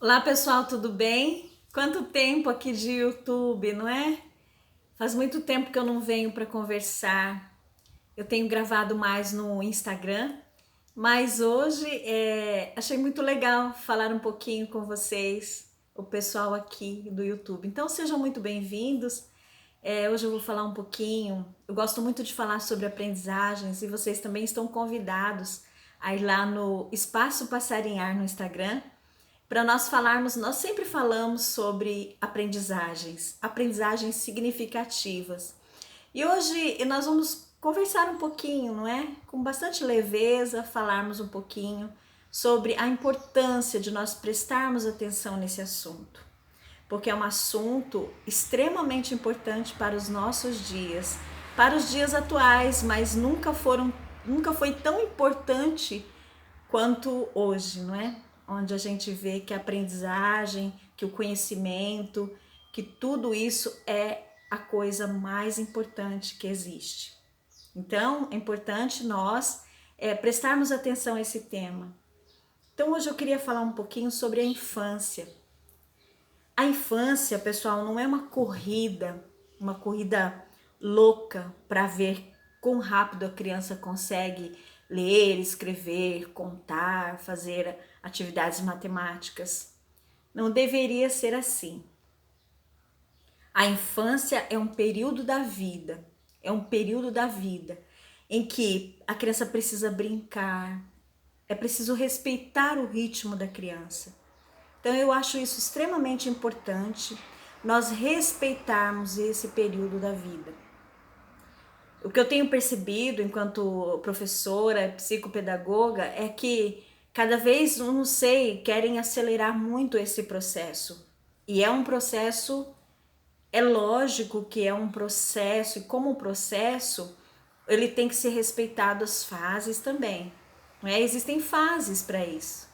Olá pessoal, tudo bem? Quanto tempo aqui de YouTube, não é? Faz muito tempo que eu não venho para conversar. Eu tenho gravado mais no Instagram, mas hoje achei muito legal falar um pouquinho com vocês, o pessoal aqui do YouTube. Então sejam muito bem-vindos. Hoje eu vou falar um pouquinho. Eu gosto muito de falar sobre aprendizagens e vocês também estão convidados a ir lá no Espaço Passarinhar no Instagram para nós falarmos. Nós sempre falamos sobre aprendizagens significativas. E hoje nós vamos conversar um pouquinho, não é? Com bastante leveza, falarmos um pouquinho sobre a importância de nós prestarmos atenção nesse assunto, porque é um assunto extremamente importante para os nossos dias, para os dias atuais, mas nunca foi tão importante quanto hoje, não é? Onde a gente vê que a aprendizagem, que o conhecimento, que tudo isso é a coisa mais importante que existe. Então, é importante nós prestarmos atenção a esse tema. Então, hoje eu queria falar um pouquinho sobre a infância. A infância, pessoal, não é uma corrida louca para ver quão rápido a criança consegue ler, escrever, contar, fazer atividades matemáticas. Não deveria ser assim. A infância é um período da vida, em que a criança precisa brincar, é preciso respeitar o ritmo da criança. Então eu acho isso extremamente importante, nós respeitarmos esse período da vida. O que eu tenho percebido enquanto professora, psicopedagoga, é que cada vez, não sei, querem acelerar muito esse processo. E é um processo, é lógico que é um processo, e como processo, ele tem que ser respeitado as fases também. Não é? Existem fases para isso.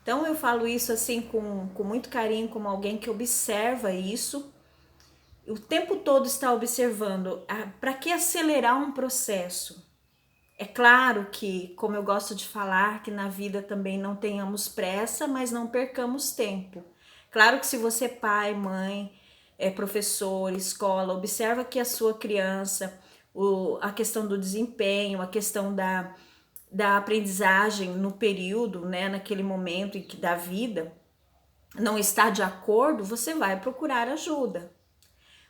Então eu falo isso assim com muito carinho, como alguém que observa isso, o tempo todo está observando. Para que acelerar um processo? É claro que, como eu gosto de falar, que na vida também não tenhamos pressa, mas não percamos tempo. Claro que se você é pai, mãe, professor, escola, observa que a sua criança, a questão do desempenho, a questão da aprendizagem no período, né, naquele momento da vida, não está de acordo, você vai procurar ajuda.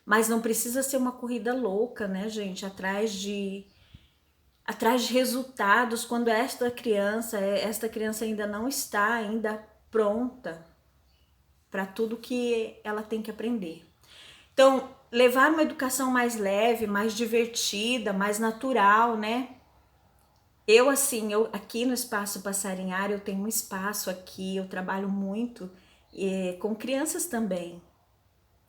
Mas não precisa ser uma corrida louca, né, gente? Atrás de resultados, quando esta criança ainda não está pronta para tudo que ela tem que aprender. Então, levar uma educação mais leve, mais divertida, mais natural, né? Eu aqui no Espaço Passarinhar, eu tenho um espaço aqui, eu trabalho muito com crianças também.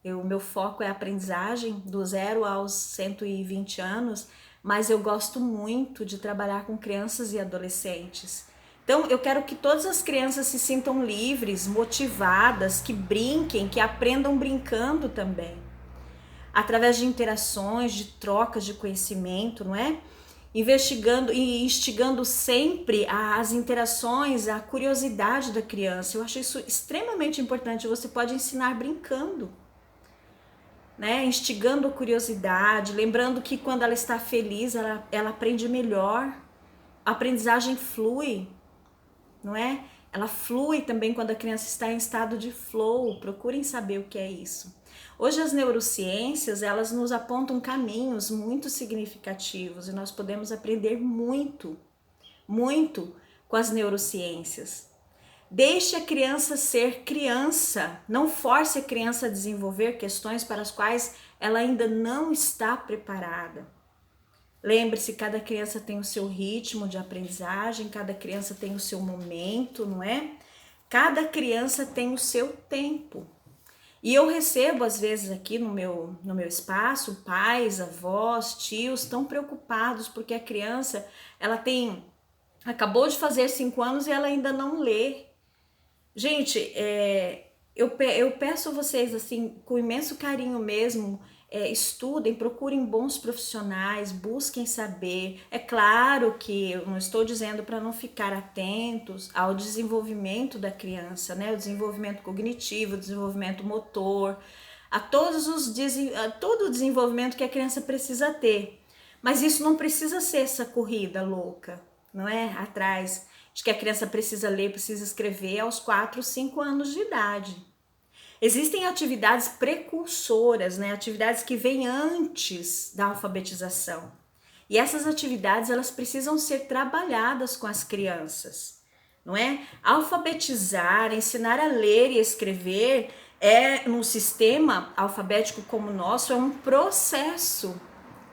O meu foco é a aprendizagem do 0 aos 120 anos, mas eu gosto muito de trabalhar com crianças e adolescentes. Então, eu quero que todas as crianças se sintam livres, motivadas, que brinquem, que aprendam brincando também. Através de interações, de trocas de conhecimento, não é? Investigando e instigando sempre as interações, a curiosidade da criança. Eu acho isso extremamente importante. Você pode ensinar brincando, né? Instigando a curiosidade, lembrando que quando ela está feliz, ela aprende melhor. A aprendizagem flui, não é? Ela flui também quando a criança está em estado de flow. Procurem saber o que é isso. Hoje as neurociências, elas nos apontam caminhos muito significativos e nós podemos aprender muito com as neurociências. Deixe a criança ser criança, não force a criança a desenvolver questões para as quais ela ainda não está preparada. Lembre-se, cada criança tem o seu ritmo de aprendizagem, cada criança tem o seu momento, não é? Cada criança tem o seu tempo. E eu recebo, às vezes, aqui no meu espaço, pais, avós, tios, tão preocupados porque a criança, acabou de fazer 5 anos e ela ainda não lê. Gente, eu peço a vocês, assim, com imenso carinho mesmo, estudem, procurem bons profissionais, busquem saber. É claro que eu não estou dizendo para não ficar atentos ao desenvolvimento da criança, né? O desenvolvimento cognitivo, o desenvolvimento motor, a todo o desenvolvimento que a criança precisa ter. Mas isso não precisa ser essa corrida louca, não é? Atrás de que a criança precisa ler, precisa escrever aos 4, 5 anos de idade. Existem atividades precursoras, né? Atividades que vêm antes da alfabetização. E essas atividades, elas precisam ser trabalhadas com as crianças, não é? Alfabetizar, ensinar a ler e escrever num sistema alfabético como o nosso, é um processo.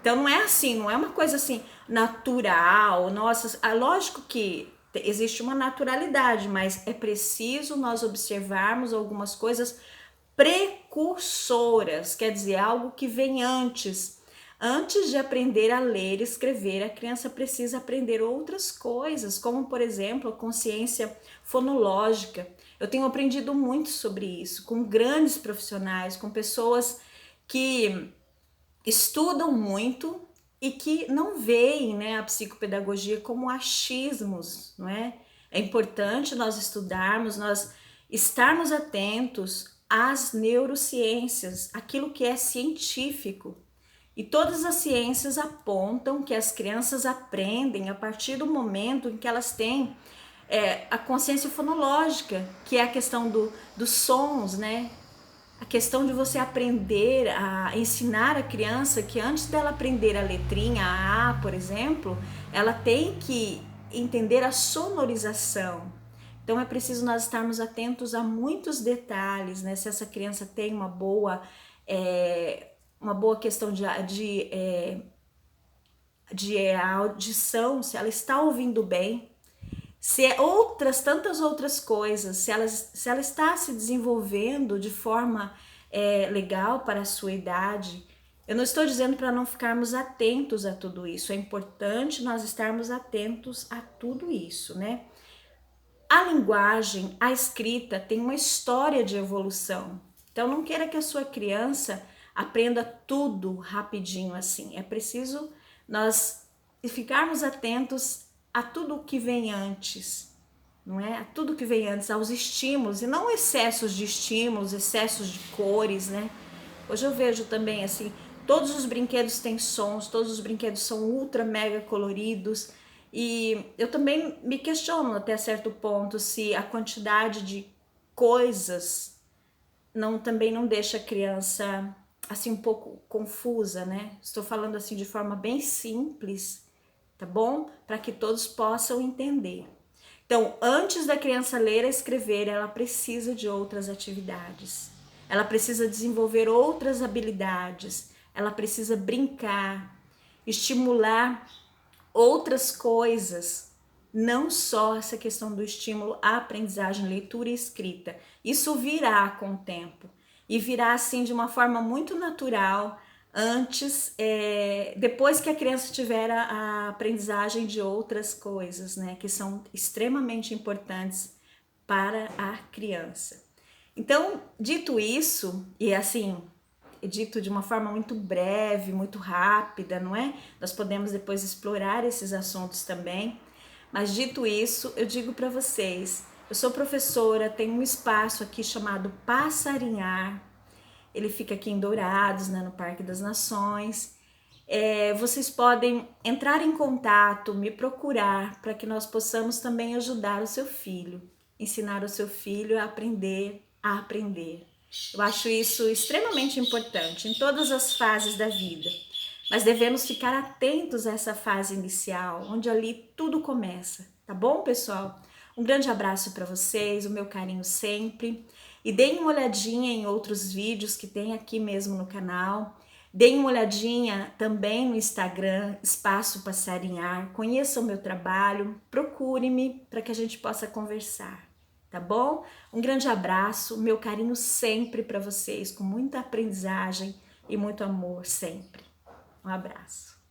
Então não é assim, não é uma coisa assim natural. Nossa, lógico que existe uma naturalidade, mas é preciso nós observarmos algumas coisas precursoras, quer dizer, algo que vem antes. Antes de aprender a ler e escrever, a criança precisa aprender outras coisas, como, por exemplo, a consciência fonológica. Eu tenho aprendido muito sobre isso, com grandes profissionais, com pessoas que estudam muito e que não veem, né, a psicopedagogia como achismos, não é? É importante nós estudarmos, nós estarmos atentos às neurociências, aquilo que é científico. E todas as ciências apontam que as crianças aprendem a partir do momento em que elas têm a consciência fonológica, que é a questão dos sons, né? A questão de você aprender a ensinar a criança que antes dela aprender a letrinha, a A, por exemplo, ela tem que entender a sonorização. Então é preciso nós estarmos atentos a muitos detalhes, né? Se essa criança tem uma boa questão de audição, se ela está ouvindo bem, se tantas outras coisas, se ela está se desenvolvendo de forma legal para a sua idade. Eu não estou dizendo para não ficarmos atentos a tudo isso, é importante nós estarmos atentos a tudo isso, né? A linguagem, a escrita tem uma história de evolução, então não queira que a sua criança aprenda tudo rapidinho assim, é preciso nós ficarmos atentos a tudo o que vem antes, não é? A tudo que vem antes, aos estímulos, e não excessos de estímulos, excessos de cores, né? Hoje eu vejo também assim, todos os brinquedos têm sons, todos os brinquedos são ultra mega coloridos, e eu também me questiono até certo ponto se a quantidade de coisas também não deixa a criança assim um pouco confusa, né? Estou falando assim de forma bem simples, tá bom? Para que todos possam entender. Então, antes da criança ler e escrever, ela precisa de outras atividades. Ela precisa desenvolver outras habilidades. Ela precisa brincar, estimular outras coisas. Não só essa questão do estímulo à aprendizagem, leitura e escrita. Isso virá com o tempo. E virá assim de uma forma muito natural, depois que a criança tiver a aprendizagem de outras coisas, né, que são extremamente importantes para a criança. Então, dito isso, e assim, dito de uma forma muito breve, muito rápida, não é? Nós podemos depois explorar esses assuntos também, mas dito isso, eu digo para vocês, eu sou professora, tenho um espaço aqui chamado Passarinhar. Ele fica aqui em Dourados, né, no Parque das Nações. Vocês podem entrar em contato, me procurar, para que nós possamos também ajudar o seu filho, ensinar o seu filho a aprender a aprender. Eu acho isso extremamente importante em todas as fases da vida, mas devemos ficar atentos a essa fase inicial, onde ali tudo começa, tá bom, pessoal? Um grande abraço para vocês, o meu carinho sempre. E deem uma olhadinha em outros vídeos que tem aqui mesmo no canal. Deem uma olhadinha também no Instagram, Espaço Passarinhar. Conheçam o meu trabalho, procure-me para que a gente possa conversar, tá bom? Um grande abraço, meu carinho sempre para vocês, com muita aprendizagem e muito amor sempre. Um abraço.